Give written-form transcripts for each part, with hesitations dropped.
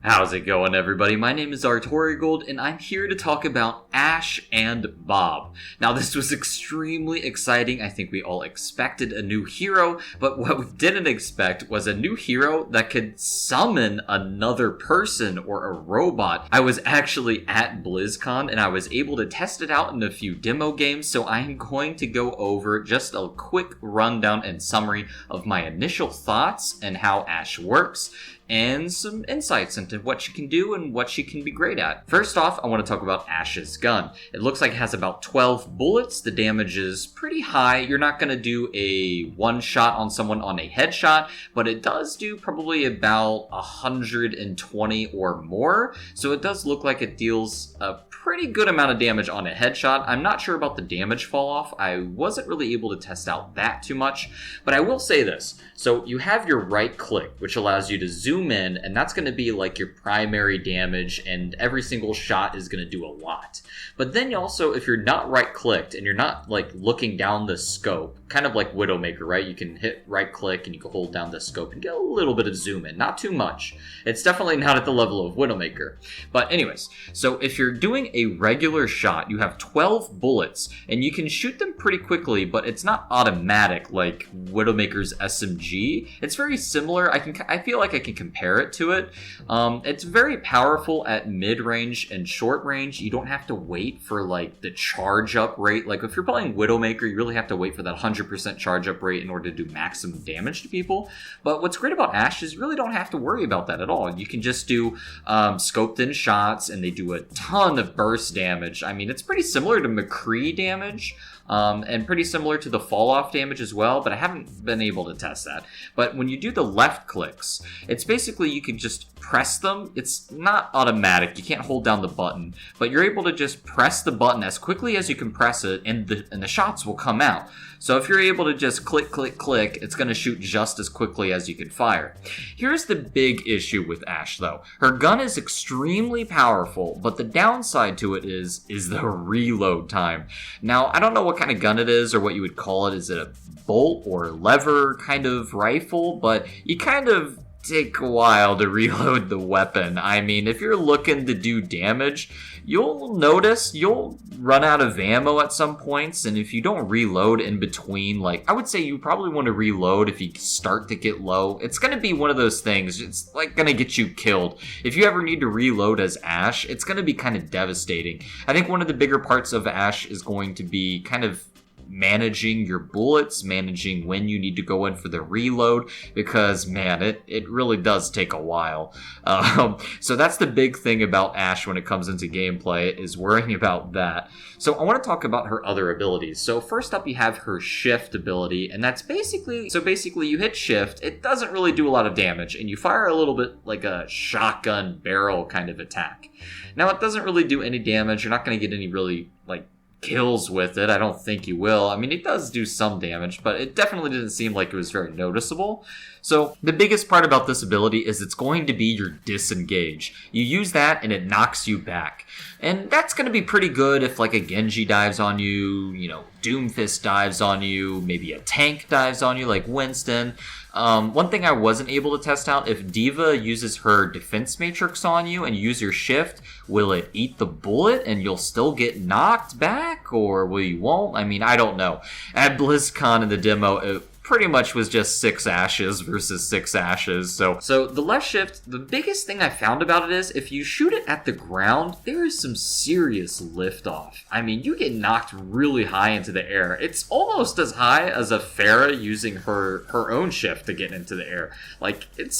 How's it going, everybody? My name is Artorigold, and I'm here to talk about Ashe and Bob. Now, this was extremely exciting. I think we all expected a new hero, but what we didn't expect was a new hero that could summon another person or a robot. I was actually at Blizzcon, and I was able to test it out in a few demo games, so I'm going to go over just a quick rundown and summary of my initial thoughts and how Ashe works, and some insights into what she can do and what she can be great at. First off, I want to talk about Ashe's gun. It looks like it has about 12 bullets. The damage is pretty high. You're not going to do a one shot on someone on a headshot, but it does do probably about 120 or more. So it does look like it deals a pretty good amount of damage on a headshot. I'm not sure about the damage fall off. I wasn't really able to test out that too much, but I will say this. So you have your right click, which allows you to zoom in, and that's going to be like your primary damage, and every single shot is going to do a lot. But then you also, if you're not right clicked and you're not like looking down the scope, kind of like Widowmaker, right? You can hit right click and you can hold down the scope and get a little bit of zoom in, not too much. It's definitely not at the level of Widowmaker. But anyways, so if you're doing a regular shot, you have 12 bullets and you can shoot them pretty quickly, but it's not automatic like Widowmaker's SMG. It's very similar. I feel like I can compare it to it. It's very powerful at mid-range and short range. You don't have to wait for like the charge up rate. Like if you're playing Widowmaker, you really have to wait for that 100% charge up rate in order to do maximum damage to people. But what's great about Ashe is you really don't have to worry about that at all. You can just do scoped in shots, and they do a ton of burst damage. I mean, it's pretty similar to McCree damage. And pretty similar to the fall off damage as well, but I haven't been able to test that. But when you do the left clicks, it's basically you can just press them. It's not automatic. You can't hold down the button, but you're able to just press the button as quickly as you can press it, and the shots will come out. So if you're able to just click, click, click, it's going to shoot just as quickly as you can fire. Here's the big issue with Ashe, though. Her gun is extremely powerful, but the downside to it is the reload time. Now, I don't know what kind of gun it is or what you would call it. Is it a bolt or lever kind of rifle? But you kind of take a while to reload the weapon. I mean, if you're looking to do damage, you'll notice you'll run out of ammo at some points, and if you don't reload in between, like, I would say you probably want to reload if you start to get low. It's going to be one of those things, it's like going to get you killed. If you ever need to reload as Ashe, it's going to be kind of devastating. I think one of the bigger parts of Ashe is going to be kind of managing your bullets, managing when you need to go in for the reload, because man, it really does take a while. So that's the big thing about Ashe when it comes into gameplay, is worrying about that. So I want to talk about her other abilities. So first up, you have her shift ability, and that's basically you hit shift, it doesn't really do a lot of damage, and you fire a little bit like a shotgun barrel kind of attack. Now it doesn't really do any damage. You're not going to get any really like kills with it. I don't think you will. I mean, it does do some damage, but it definitely didn't seem like it was very noticeable. So the biggest part about this ability is it's going to be your disengage. You use that and it knocks you back. And that's going to be pretty good if like a Genji dives on you, Doomfist dives on you, maybe a tank dives on you like Winston. One thing I wasn't able to test out, if D.Va uses her defense matrix on you and you use your shift, will it eat the bullet and you'll still get knocked back, or will you won't? I mean, I don't know. At BlizzCon in the demo, it pretty much was just 6 Ashes versus 6 Ashes. So the left shift, the biggest thing I found about it is if you shoot it at the ground, there is some serious liftoff. I mean, you get knocked really high into the air. It's almost as high as a Pharah using her own shift to get into the air. Like, it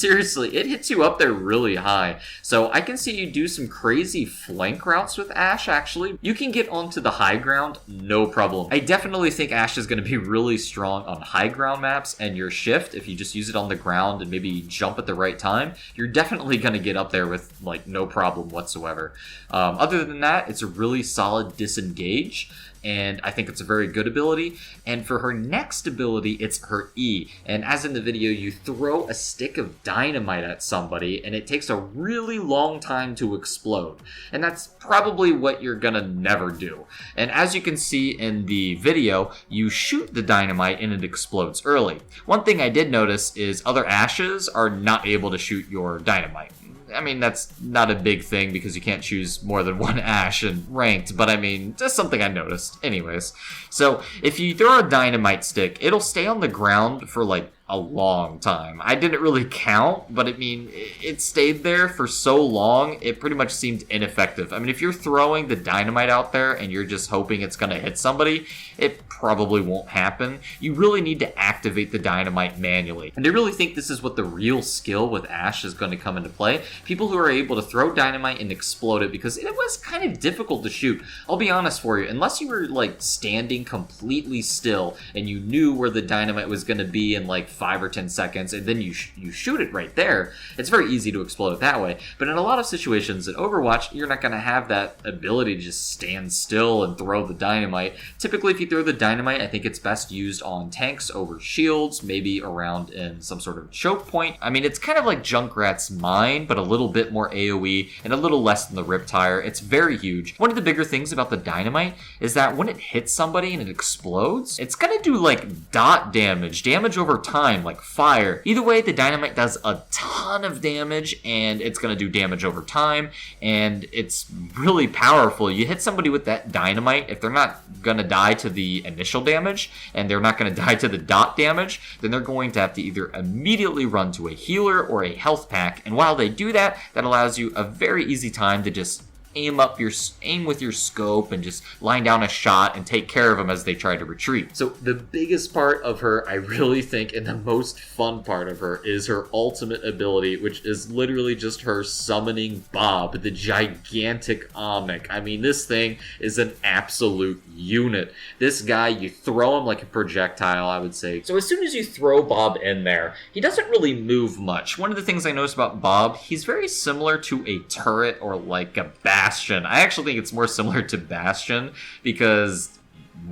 hits you up there really high. So I can see you do some crazy flank routes with Ashe, actually. You can get onto the high ground, no problem. I definitely think Ashe is going to be really strong on high ground maps, and your shift, if you just use it on the ground and maybe jump at the right time, you're definitely going to get up there with like no problem whatsoever. Other than that, it's a really solid disengage, and I think it's a very good ability. And for her next ability, it's her E. And as in the video, you throw a stick of dynamite at somebody, and it takes a really long time to explode. And that's probably what you're gonna never do. And as you can see in the video, you shoot the dynamite and it explodes early. One thing I did notice is other Ashes are not able to shoot your dynamite. I mean, that's not a big thing because you can't choose more than one Ashe in ranked, but I mean, just something I noticed. Anyways, so if you throw a dynamite stick, it'll stay on the ground for like a long time. I didn't really count, but I mean, it stayed there for so long, it pretty much seemed ineffective. I mean, if you're throwing the dynamite out there and you're just hoping it's going to hit somebody, it probably won't happen. You really need to activate the dynamite manually. And I really think this is what the real skill with Ashe is going to come into play. People who are able to throw dynamite and explode it, because it was kind of difficult to shoot. I'll be honest for you, unless you were like standing completely still and you knew where the dynamite was going to be in like 5 or 10 seconds, and then you shoot it right there, it's very easy to explode it that way. But in a lot of situations in Overwatch, you're not going to have that ability to just stand still and throw the dynamite. Typically, if you throw the dynamite, I think it's best used on tanks over shields, maybe around in some sort of choke point. I mean, it's kind of like Junkrat's mine, but a little bit more AoE and a little less than the Riptire. It's very huge. One of the bigger things about the dynamite is that when it hits somebody and it explodes, it's going to do like dot damage over time, like fire. Either way, the dynamite does a ton of damage, and it's going to do damage over time, and it's really powerful. You hit somebody with that dynamite, if they're not going to die to the initial damage, and they're not going to die to the dot damage, then they're going to have to either immediately run to a healer or a health pack, and while they do that, that allows you a very easy time to just aim with your scope and just line down a shot and take care of them as they try to retreat. So the biggest part of her, I really think, and the most fun part of her, is her ultimate ability, which is literally just her summoning Bob, the gigantic Omnic. I mean, this thing is an absolute unit. This guy, you throw him like a projectile, I would say. So as soon as you throw Bob in there, he doesn't really move much. One of the things I noticed about Bob, he's very similar to a turret or like a Bastion. I actually think it's more similar to Bastion because,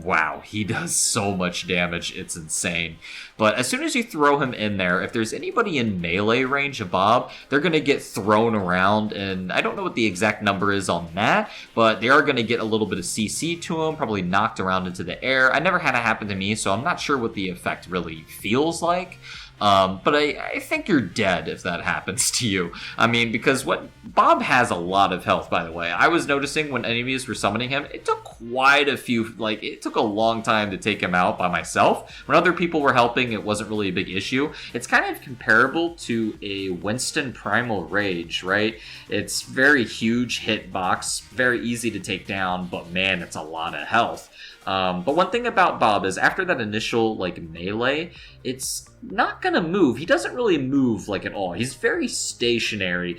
wow, he does so much damage. It's insane. But as soon as you throw him in there, if there's anybody in melee range of Bob, they're going to get thrown around, and I don't know what the exact number is on that, but they are going to get a little bit of CC to them, probably knocked around into the air. I never had it happen to me, so I'm not sure what the effect really feels like. But I think you're dead if that happens to you. I mean, because Bob has a lot of health, by the way. I was noticing when enemies were summoning him, it took quite a few, like, it took a long time to take him out by myself. When other people were helping, it wasn't really a big issue. It's kind of comparable to a Winston Primal Rage, right? It's very huge hitbox, very easy to take down, but man, it's a lot of health. But one thing about Bob is after that initial like melee, it's not gonna move. He doesn't really move like at all. He's very stationary.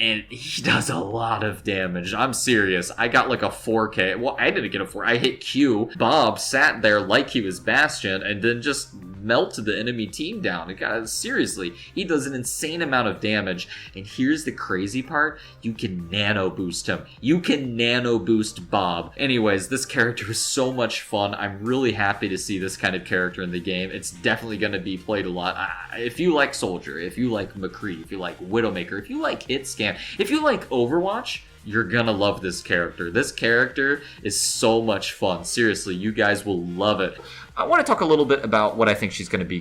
And he does a lot of damage. I'm serious. I got like a 4K. Well, I didn't get a 4. I hit Q. Bob sat there like he was Bastion and then just melted the enemy team down. Seriously, he does an insane amount of damage. And here's the crazy part. You can nano boost him. You can nano boost Bob. Anyways, this character is so much fun. I'm really happy to see this kind of character in the game. It's definitely going to be played a lot. If you like Soldier, if you like McCree, if you like Widowmaker, if you like Hitscan, if you like Overwatch, you're gonna love this character. This character is so much fun. Seriously, you guys will love it. I want to talk a little bit about what I think she's going to be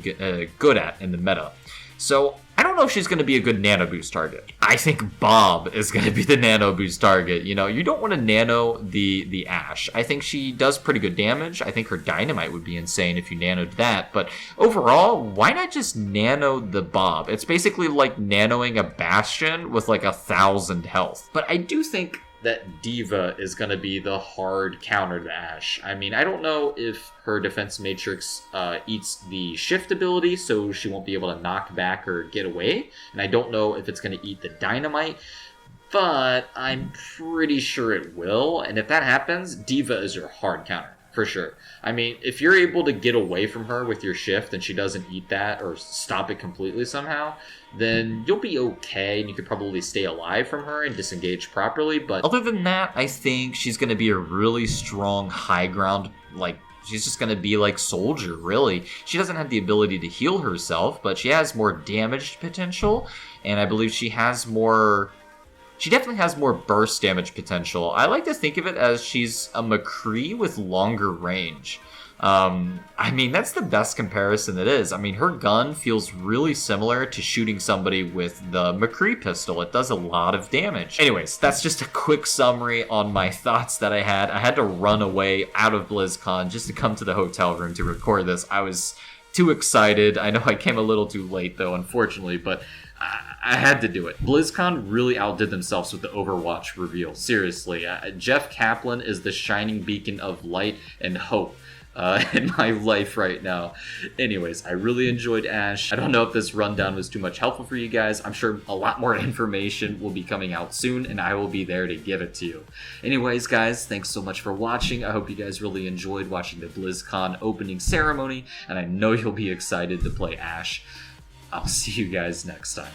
good at in the meta. So, I don't know if she's going to be a good nano boost target. I think Bob is going to be the nano boost target. You know, you don't want to nano the Ashe. I think she does pretty good damage. I think her dynamite would be insane if you nanoed that. But overall, why not just nano the Bob? It's basically like nanoing a Bastion with like 1,000 health. But I do think that D.Va is going to be the hard counter to Ashe. I mean, I don't know if her defense matrix eats the shift ability, so she won't be able to knock back or get away. And I don't know if it's going to eat the dynamite, but I'm pretty sure it will. And if that happens, D.Va is your hard counter. For sure. I mean, if you're able to get away from her with your shift and she doesn't eat that or stop it completely somehow, then you'll be okay and you could probably stay alive from her and disengage properly. But other than that, I think she's going to be a really strong high ground, like, she's just going to be like Soldier, really. She doesn't have the ability to heal herself, but she has more damage potential, and I believe she definitely has more burst damage potential. I like to think of it as she's a McCree with longer range. I mean, that's the best comparison it is. I mean, her gun feels really similar to shooting somebody with the McCree pistol. It does a lot of damage. Anyways, that's just a quick summary on my thoughts that I had. I had to run away out of BlizzCon just to come to the hotel room to record this. I was too excited. I know I came a little too late, though, unfortunately, but I had to do it. BlizzCon really outdid themselves with the Overwatch reveal. Seriously, Jeff Kaplan is the shining beacon of light and hope in my life right now. Anyways, I really enjoyed Ashe. I don't know if this rundown was too much helpful for you guys. I'm sure a lot more information will be coming out soon, and I will be there to give it to you. Anyways, guys, thanks so much for watching. I hope you guys really enjoyed watching the BlizzCon opening ceremony, and I know you'll be excited to play Ashe. I'll see you guys next time.